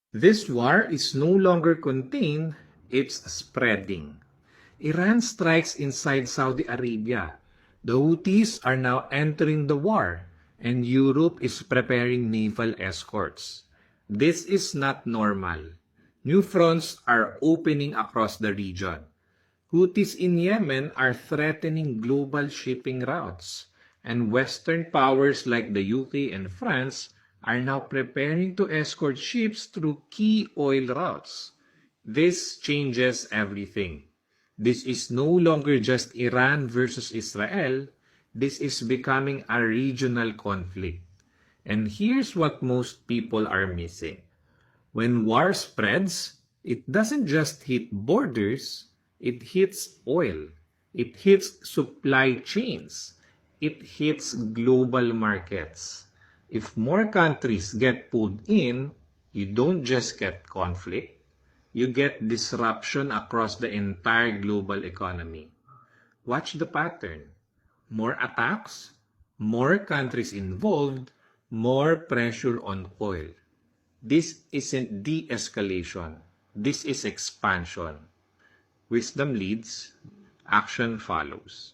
This war is no longer contained, it's spreading. Iran strikes inside Saudi Arabia. The Houthis are now entering the war, and Europe is preparing naval escorts. This is not normal. New fronts are opening across the region. Houthis in Yemen are threatening global shipping routes, and Western powers like the UK and France are now preparing to escort ships through key oil routes. This changes everything. This is no longer just Iran versus Israel. This is becoming a regional conflict. And here's what most people are missing. When war spreads, it doesn't just hit borders, it hits oil, it hits supply chains, it hits global markets. If more countries get pulled in, you don't just get conflict, you get disruption across the entire global economy. Watch the pattern. More attacks, more countries involved, more pressure on oil. This isn't de-escalation. This is expansion. Wisdom leads, action follows.